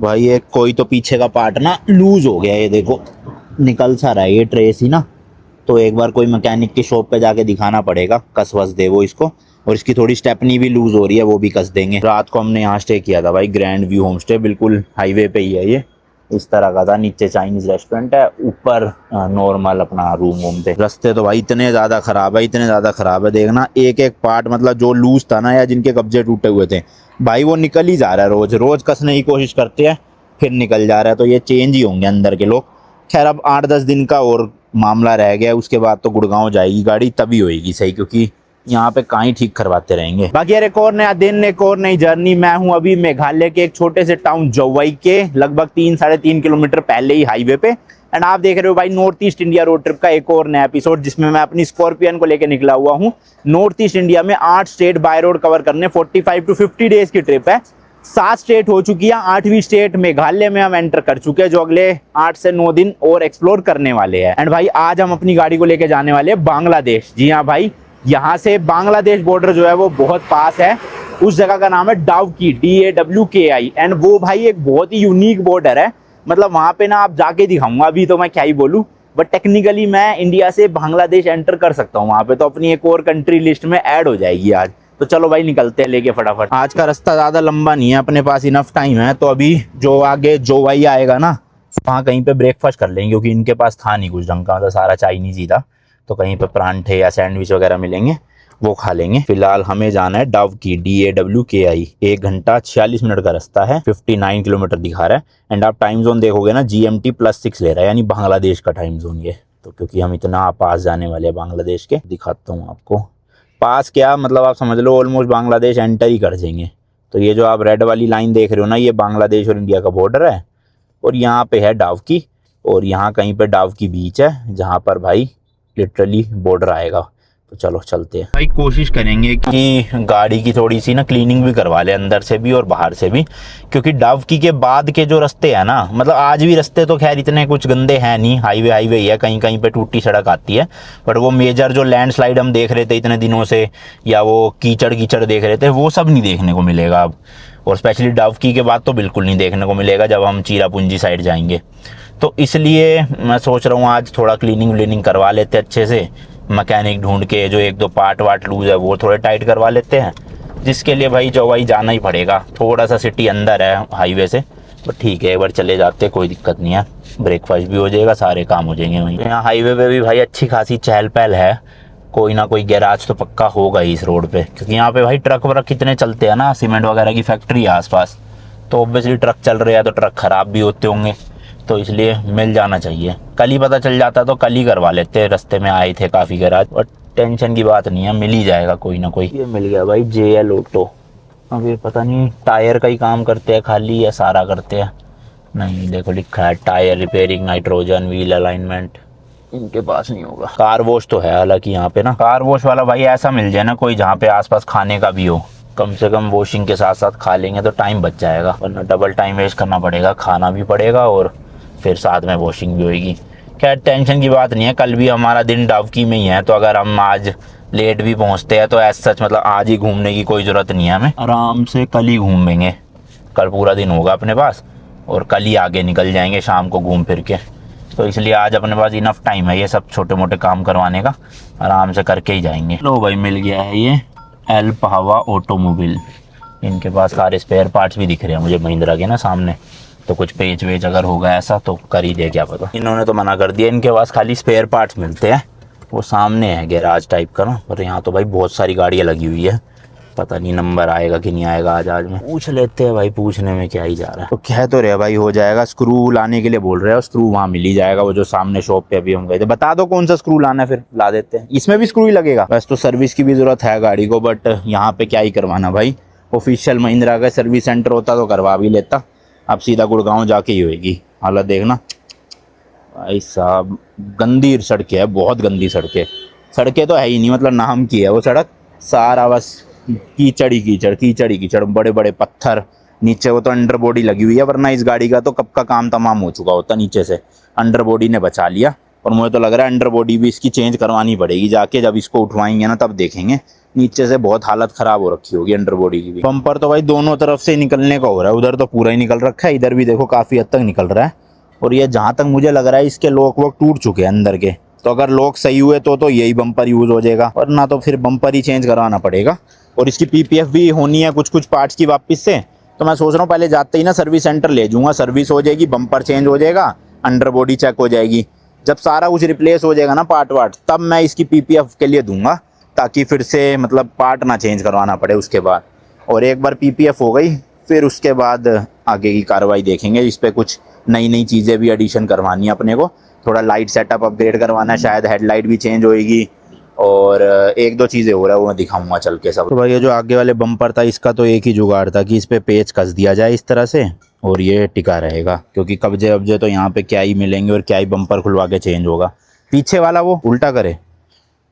भाई एक कोई तो पीछे का पार्ट ना लूज हो गया, ये देखो निकल सा रहा है ये ट्रेस ही ना। तो एक बार कोई मैकेनिक की शॉप पे जाके दिखाना पड़ेगा, कस वस दे वो इसको। और इसकी थोड़ी स्टेपनी भी लूज हो रही है, वो भी कस देंगे। रात को हमने यहाँ स्टे किया था भाई, ग्रैंड व्यू होम स्टे, बिल्कुल हाईवे पे ही है ये। इस तरह का था, नीचे चाइनीज रेस्टोरेंट है, ऊपर नॉर्मल अपना रूम वूम थे। रास्ते तो भाई इतने ज्यादा खराब है, इतने ज्यादा खराब है, देखना एक एक पार्ट मतलब जो लूज था ना, या जिनके कब्जे टूटे हुए थे भाई, वो निकल ही जा रहा है। रोज रोज कसने की कोशिश करते हैं, फिर निकल जा रहा है। तो ये चेंज ही होंगे अंदर के लोग। खैर अब 8-10 दिन का और मामला रह गया, उसके बाद तो गुड़गांव जाएगी गाड़ी, तभी होएगी सही, क्योंकि यहाँ पे कहीं ठीक करवाते रहेंगे। बाकी यार एक और नया दिन, एक और नई जर्नी। मैं हूँ अभी मेघालय के एक छोटे से टाउन जोवाई के लगभग 3-3.5 किलोमीटर पहले ही हाईवे पे। एंड आप देख रहे हो भाई north east India road trip का एक और नया एपिसोड, जिसमें मैं अपनी स्कॉर्पियन को लेकर निकला हुआ हूँ। नॉर्थ ईस्ट इंडिया में 8 स्टेट बाय रोड कवर करने, 45 to 50 डेज की ट्रिप है। 7 स्टेट हो चुकी है, 8वीं स्टेट मेघालय में हम एंटर कर चुके हैं, जो अगले 8 से 9 दिन और एक्सप्लोर करने वाले हैं। एंड भाई आज हम अपनी गाड़ी को लेके जाने वाले हैं बांग्लादेश। जी हाँ भाई, यहाँ से बांग्लादेश बॉर्डर जो है वो बहुत पास है। उस जगह का नाम है डावकी, DAWKI। एंड वो भाई एक बहुत ही यूनिक बॉर्डर है, मतलब वहां पे ना आप जाके दिखाऊंगा, अभी तो मैं क्या ही बोलूं। बट टेक्निकली मैं इंडिया से बांग्लादेश एंटर कर सकता हूँ वहां पे, तो अपनी एक और कंट्री लिस्ट में ऐड हो जाएगी आज। तो चलो भाई निकलते हैं लेके फटाफट। आज का रास्ता ज्यादा लंबा नहीं है, अपने पास इनफ टाइम है। तो अभी जो आगे जोवाई आएगा ना, वहाँ कहीं पे ब्रेकफास्ट कर लेंगे, क्योंकि इनके पास था नहीं कुछ ढंग का, तो सारा चाइनीज ही था। तो कहीं पे परांठे या सैंडविच वगैरह मिलेंगे, वो खा लेंगे। फिलहाल हमें जाना है डावकी, DAWKI। 1 घंटा 46 मिनट का रास्ता है, 59 किलोमीटर दिखा रहा है। एंड आप टाइम जोन देखोगे ना, GMT+6 ले रहा है, यानी बांग्लादेश का टाइम जोन ये। तो क्योंकि हम इतना पास जाने वाले हैं बांग्लादेश के, दिखाता हूँ आपको। पास क्या मतलब, आप समझ लो ऑलमोस्ट बांग्लादेश एंटर ही कर जाएंगे। तो ये जो आप रेड वाली लाइन देख रहे हो ना, ये बांग्लादेश और इंडिया का बॉर्डर है। और यहाँ पे है डावकी, और यहाँ कहीं पे डावकी बीच है, जहाँ पर भाई लिटरली बॉर्डर आएगा। तो चलो चलते हैं भाई, कोशिश करेंगे कि गाड़ी की थोड़ी सी ना क्लीनिंग भी करवा ले, अंदर से भी और बाहर से भी। क्योंकि डावकी के बाद के जो रास्ते हैं ना, मतलब आज भी रास्ते तो खैर इतने कुछ गंदे हैं नहीं, हाईवे हाईवे ही है, कहीं कहीं पे टूटी सड़क आती है। बट वो मेजर जो लैंडस्लाइड हम देख रहे थे इतने दिनों से, या वो कीचड़ कीचड़ देख रहे थे, वो सब नहीं देखने को मिलेगा अब। और स्पेशली डावकी के बाद तो बिल्कुल नहीं देखने को मिलेगा जब हम चीरापूंजी साइड जाएंगे। तो इसलिए मैं सोच रहा हूँ आज थोड़ा क्लीनिंग व्लीनिंग करवा लेते अच्छे से, मैकेनिक ढूंढ के, जो 1-2 पार्ट वाट लूज है वो थोड़े टाइट करवा लेते हैं। जिसके लिए भाई जोवाई जाना ही पड़ेगा, थोड़ा सा सिटी अंदर है हाईवे से, तो ठीक है एक बार चले जाते, कोई दिक्कत नहीं है। ब्रेकफास्ट भी हो जाएगा, सारे काम हो जाएंगे वहीं। यहाँ हाईवे पे भी भाई अच्छी खासी चहल पहल है, कोई ना कोई गैराज तो पक्का होगा ही इस रोड पे, क्योंकि यहाँ पे भाई ट्रक व्रक कितने चलते हैं ना, सीमेंट वगैरह की फैक्ट्री है आसपास। तो ऑब्वियसली ट्रक चल रहे हैं तो ट्रक खराब भी होते होंगे, तो इसलिए मिल जाना चाहिए। कल ही पता चल जाता तो कल ही करवा लेते, रास्ते में आए थे काफ़ी गैराज। और टेंशन की बात नहीं है, मिल ही जाएगा कोई ना कोई। ये मिल गया भाई, JL ऑटो। अभी पता नहीं टायर का ही काम करते हैं खाली या सारा करते हैं, नहीं देखो लिखा है tyre repairing, nitrogen, wheel alignment, इनके पास नहीं होगा। कार वॉश तो है हालांकि यहाँ पे ना, कार वॉश वाला भाई ऐसा मिल जाए ना कोई, जहाँ पे आसपास खाने का भी हो, कम से कम वॉशिंग के साथ साथ खा लेंगे तो टाइम बच जाएगा, वरना डबल टाइम वेस्ट करना पड़ेगा, खाना भी पड़ेगा और फिर साथ में वॉशिंग भी होएगी। खैर टेंशन की बात नहीं है, कल भी हमारा दिन डावकी में ही है, तो अगर हम आज लेट भी पहुंचते हैं तो ऐसा सच मतलब आज ही घूमने की कोई ज़रूरत नहीं है, हमें आराम से कल ही घूमेंगे। कल पूरा दिन होगा अपने पास और कल ही आगे निकल जाएंगे शाम को घूम फिर के। तो इसलिए आज अपने पास इनफ टाइम है ये सब छोटे मोटे काम करवाने का, आराम से करके ही जाएंगे। लो भाई मिल गया है ये एल पावा ऑटोमोबाइल। इनके पास सारे स्पेयर पार्ट्स भी दिख रहे हैं मुझे महिंद्रा के ना सामने, तो कुछ पेच वेच अगर होगा ऐसा तो कर ही दे, क्या पता। इन्होंने तो मना कर दिया, इनके पास खाली स्पेयर पार्ट्स मिलते हैं। वो सामने है गैराज टाइप का ना, पर यहाँ तो भाई बहुत सारी गाड़ियाँ लगी हुई है, पता नहीं नंबर आएगा कि नहीं आएगा। आज में पूछ लेते हैं भाई, पूछने में क्या ही जा रहा है। तो कह तो रहे भाई हो जाएगा, स्क्रू लाने के लिए बोल रहे हैं, स्क्रू वहाँ मिल ही जाएगा, वो जो सामने शॉप पे अभी हम गए थे। बता दो कौन सा स्क्रू लाना है, फिर ला देते हैं। इसमें भी स्क्रू ही लगेगा, बस तो सर्विस की भी जरूरत है गाड़ी को, बट यहाँ पे क्या ही करवाना भाई, ऑफिशियल महिंद्रा का सर्विस सेंटर होता तो करवा भी लेता। अब सीधा गुड़गांव जाके ही होएगी। हालत देखना भाई साहब, गंदी सड़कें है, बहुत गंदी सड़कें। सड़कें तो है ही नहीं, मतलब नाम की है वो सड़क, सारा बस कीचड़ ही कीचड़, कीचड़ ही कीचड़, बड़े बड़े पत्थर नीचे। वो तो अंडर बॉडी लगी हुई है, वरना इस गाड़ी का तो कब का काम तमाम हो चुका होता नीचे से, अंडर बॉडी ने बचा लिया। और मुझे तो लग रहा है अंडर बॉडी भी इसकी चेंज करवानी पड़ेगी जाके, जब इसको उठवाएंगे ना तब देखेंगे नीचे से बहुत हालत खराब हो रखी होगी अंडर बॉडी की भी। बम्पर तो भाई दोनों तरफ से निकलने का हो रहा है, उधर तो पूरा ही निकल रखा है, इधर भी देखो काफी हद तक निकल रहा है। और ये जहां तक मुझे लग रहा है इसके लॉक वॉक टूट चुके हैं अंदर के, तो अगर लॉक सही हुए तो यही बम्पर यूज हो जाएगा, वरना तो फिर बम्पर ही चेंज करवाना पड़ेगा। और इसकी पीपीएफ भी होनी है कुछ कुछ पार्ट्स की वापस से, तो मैं सोच रहा हूँ पहले जाते ही ना सर्विस सेंटर ले जाऊंगा, सर्विस हो जाएगी, बम्पर चेंज हो जाएगा, अंडर बॉडी चेक हो जाएगी। जब सारा कुछ रिप्लेस हो जाएगा ना पार्ट वार्ट, तब मैं इसकी पीपीएफ के लिए दूंगा, ताकि फिर से मतलब पार्ट ना चेंज करवाना पड़े उसके बाद। और एक बार पीपीएफ हो गई फिर उसके बाद आगे की कार्रवाई देखेंगे। इस पर कुछ नई नई चीज़ें भी एडिशन करवानी है अपने को, थोड़ा लाइट सेटअप अपग्रेड करवाना है, शायद हेडलाइट भी चेंज होएगी, और एक दो चीज़ें हो रहा है वो मैं दिखाऊंगा चल के सब। तो भाई ये जो आगे वाले बम्पर था इसका तो एक ही जुगाड़ था कि इस पर पेच कस दिया जाए इस तरह से, और ये टिका रहेगा, क्योंकि कब्जे अब्जे तो यहाँ पे क्या ही मिलेंगे और क्या ही बम्पर खुलवा के चेंज होगा। पीछे वाला वो उल्टा करे,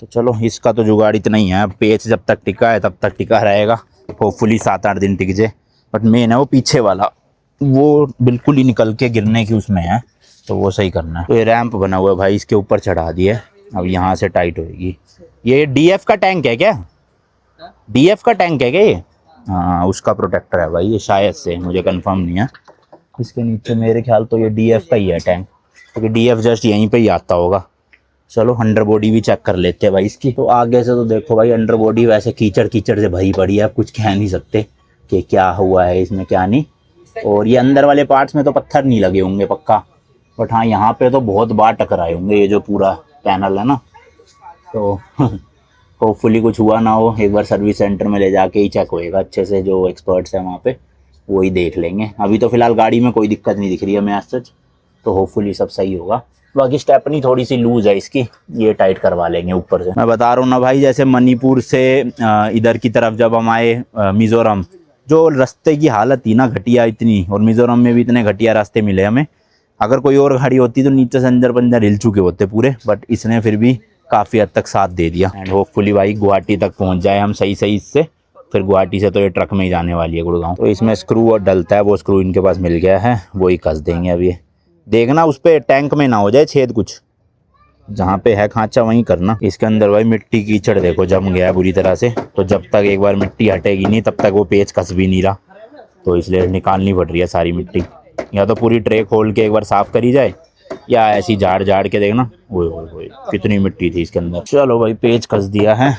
तो चलो इसका तो जुगाड़ इतना ही है, पेच जब तक टिका है तब तक टिका रहेगा, होपफुली 7-8 दिन टिक जाए। बट मेन है वो पीछे वाला, वो बिल्कुल ही निकल के गिरने की उसमें है, तो वो सही करना है। तो ये रैंप बना हुआ है भाई, इसके ऊपर चढ़ा दिया, अब यहाँ से टाइट होएगी। ये डीएफ का टैंक है क्या? डीएफ का टैंक है क्या ये? हाँ उसका प्रोटेक्टर है भाई ये, शायद से, मुझे कंफर्म नहीं है। इसके नीचे मेरे ख्याल तो ये डीएफ का ही है टैंक, क्योंकि डीएफ जस्ट यहीं पे ही आता होगा। चलो अंडर बॉडी भी चेक कर लेते हैं भाई इसकी। तो आगे से तो देखो भाई अंडर बॉडी वैसे कीचड़ कीचड़ से भरी पड़ी है, कुछ कह नहीं सकते कि क्या हुआ है इसमें क्या नहीं। और ये अंदर वाले पार्ट्स में तो पत्थर नहीं लगे होंगे पक्का, बट हाँ यहाँ पे तो बहुत बार टकराए होंगे, ये जो पूरा पैनल है ना, तो होपफुली कुछ हुआ ना हो। एक बार सर्विस सेंटर में ले जाके ही चेक होएगा अच्छे से, जो एक्सपर्ट्स हैं वहाँ पे वो ही देख लेंगे। अभी तो फिलहाल गाड़ी में कोई दिक्कत नहीं दिख रही है हमें आज सच, तो होपफुली सब सही होगा। बाकी स्टेपनी थोड़ी सी लूज है इसकी, ये टाइट करवा लेंगे ऊपर से। मैं बता रहा हूँ ना भाई, जैसे मणिपुर से इधर की तरफ जब हम आए मिज़ोरम, जो रास्ते की हालत थी ना घटिया इतनी, और मिज़ोरम में भी इतने घटिया रास्ते मिले हमें। अगर कोई और गाड़ी होती तो नीचे से अंदर पंजर हिल चुके होते पूरे, बट इसने फिर भी काफ़ी हद तक साथ दे दिया। एंड होपफुली भाई गुवाहाटी तक पहुँच जाए हम सही सही इससे, फिर गुवाहाटी से तो ये ट्रक में ही जाने वाली है गुड़गांव। तो इसमें स्क्रू और डलता है, वो स्क्रू इनके पास मिल गया है, वो ही कस देंगे अभी। देखना उस पर टैंक में ना हो जाए छेद, कुछ जहाँ पे है खांचा वहीं करना। इसके अंदर भाई मिट्टी कीचड़ देखो जम गया है बुरी तरह से, तो जब तक एक बार मिट्टी हटेगी नहीं तब तक वो पेच कस भी नहीं रहा, तो इसलिए निकालनी पड़ रही है सारी मिट्टी। या तो पूरी ट्रे खोल के एक बार साफ करी जाए, या ऐसी झाड़ झाड़ के देखना। ओए कितनी मिट्टी थी इसके अंदर। चलो भाई पेच कस दिया है,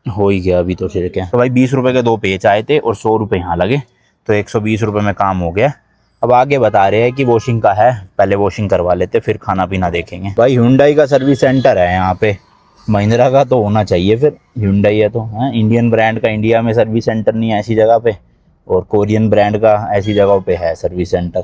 हो ही गया अभी तो फिर क्या। तो भाई 20 रुपए के 2 पेच आए थे और 100 रुपये यहाँ लगे, तो 120 रुपये में काम हो गया। अब आगे बता रहे हैं कि वॉशिंग का है, पहले वॉशिंग करवा लेते फिर खाना पीना देखेंगे। भाई हुंडई का सर्विस सेंटर है यहाँ पे, महिंद्रा का तो होना चाहिए, फिर हुंडई है तो है। इंडियन ब्रांड का इंडिया में सर्विस सेंटर नहीं है ऐसी जगह पे, और कोरियन ब्रांड का ऐसी जगहों पे है सर्विस सेंटर।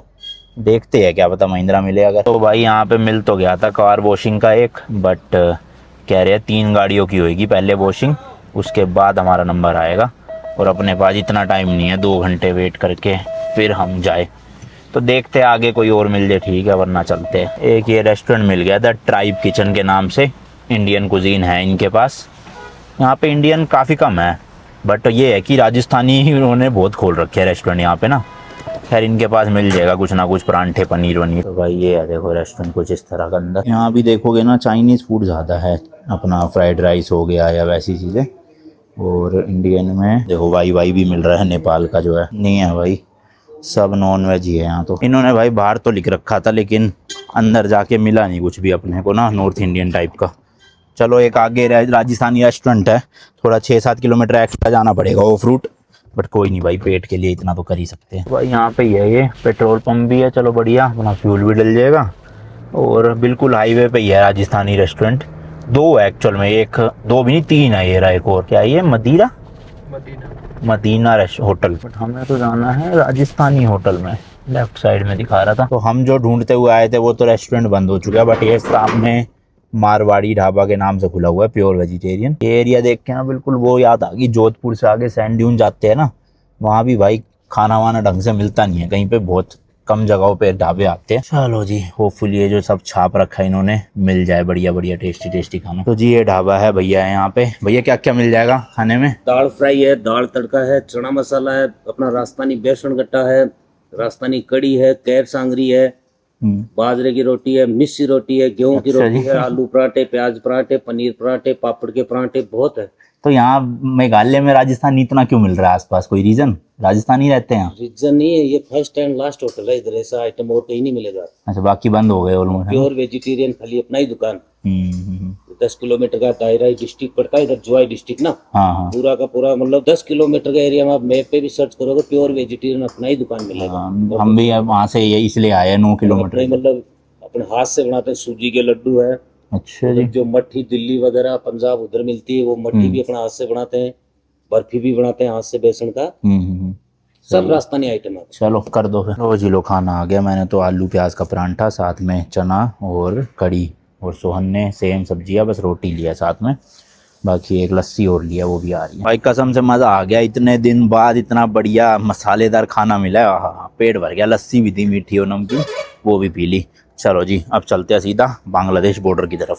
देखते हैं क्या पता महिंद्रा मिले अगर। तो भाई यहाँ पे मिल तो गया था कार वॉशिंग का एक, बट कह रहे हैं 3 गाड़ियों की होगी पहले वॉशिंग, उसके बाद हमारा नंबर आएगा। और अपने पास इतना टाइम नहीं है 2 घंटे वेट करके फिर हम जाए, तो देखते हैं आगे कोई और मिल जाए ठीक है, वरना चलते हैं। एक ये रेस्टोरेंट मिल गया था ट्राइब किचन के नाम से, इंडियन कुजीन है इनके पास। यहाँ पे इंडियन काफ़ी कम है, बट ये है कि राजस्थानी ही उन्होंने बहुत खोल रखे हैं रेस्टोरेंट यहाँ पे ना। खैर इनके पास मिल जाएगा कुछ ना कुछ परांठे पनीर वनीर। तो भाई ये है देखो रेस्टोरेंट कुछ इस तरह का अंदर। यहाँ भी देखोगे ना चाइनीज़ फूड ज़्यादा है, अपना फ्राइड राइस हो गया या वैसी चीज़ें। और इंडियन में देखो वाई भी मिल रहा है, नेपाल का जो है नहीं है भाई, सब नॉन वेज ही है यहाँ। तो इन्होंने भाई बाहर तो लिख रखा था लेकिन अंदर जाके मिला नहीं कुछ भी अपने को ना, नॉर्थ इंडियन टाइप का। चलो एक आगे राजस्थानी रेस्टोरेंट है, थोड़ा 6-7 किलोमीटर एक्स्ट्रा जाना पड़ेगा ऑफ रूट, बट कोई नहीं भाई पेट के लिए इतना तो कर ही सकते हैं। भाई यहाँ पे ये पेट्रोल पंप भी है, चलो बढ़िया, अपना फ्यूल भी डल जाएगा। और बिल्कुल हाईवे पे ही है राजस्थानी रेस्टोरेंट। 2 है एक्चुअल में, 2 भी नहीं 3 है ये रहा। एक और क्या है ये, मदीना होटल, बट हमें तो जाना है राजस्थानी होटल में, लेफ्ट साइड में दिखा रहा था। तो हम जो ढूंढते हुए आए थे वो तो रेस्टोरेंट बंद हो चुका है, बट ये सामने मारवाड़ी ढाबा के नाम से खुला हुआ है, प्योर वेजिटेरियन। ये एरिया देख के ना बिल्कुल वो याद आ गई, जोधपुर से आगे सैंड ड्यून जाते हैं ना, वहाँ भी भाई खाना वाना ढंग से मिलता नहीं है कहीं पे, बहुत कम जगहों पे ढाबे आते हैं। चलो जी होपफुली ये जो सब छाप रखा है इन्होंने मिल जाए बढ़िया बढ़िया टेस्टी खाना। तो जी ये ढाबा है भैया है यहाँ पे। भैया क्या क्या मिल जाएगा खाने में? दाल फ्राई है, दाल तड़का है, चना मसाला है, अपना राजस्थानी बेसन गट्टा है, राजस्थानी कड़ी है, कैर सांगरी है, बाजरे की रोटी है, मिस्सी रोटी है, गेहूं की रोटी है, आलू पराठे, प्याज पराठे, पनीर पराठे, पापड़ के पराठे, बहुत है। तो यहाँ मेघालय में राजस्थानी इतना क्यों मिल रहा है आसपास, कोई रीजन? राजस्थानी रहते हैं यहाँ? रीजन नहीं है, ये फर्स्ट एंड लास्ट होटल है इधर, ऐसा आइटम और कहीं नहीं मिलेगा। अच्छा, बाकी बंद हो गए ऑलमोस्ट। प्योर वेजिटेरियन, खाली अपना ही दुकान। 10 किलोमीटर का दायरा डिस्ट्रिक्ट पड़ता है इधर, जुआई डिस्ट्रिक्ट ना। हाँ हाँ पूरा का पूरा मतलब 10 किलोमीटर का एरिया में आप मैप पे भी सर्च करोगे, प्योर वेजिटेरियन अपना ही दुकान मिलेगा। हाँ, हम भी अब वहाँ से ये इसलिए आए 9 अपने किलोमीटर। मतलब अपने हाथ से बनाते हैं, सूजी के लड्डू है। अच्छा जी। जो मट्ठी दिल्ली वगैरह पंजाब उधर मिलती है, वो मट्ठी भी अपना हाथ से बनाते हैं। बर्फी भी बनाते हैं हाथ से बेसन का। सब राजस्थानी आइटम है। चलो कर दो फिर। लो जी लो, खाना आ गया। मैंने तो आलू प्याज का परांठा, साथ में चना और कड़ी, और सोहन ने सेम सब्जियां, बस रोटी लिया साथ में, बाकी एक लस्सी और लिया, वो भी आ रही है। भाई कसम से मज़ा आ गया, इतने दिन बाद इतना बढ़िया मसालेदार खाना मिला है। हाँ, पेट भर गया। लस्सी भी थी मीठी और नमकीन, वो भी पी ली। चलो जी, अब चलते हैं सीधा बांग्लादेश बॉर्डर की तरफ।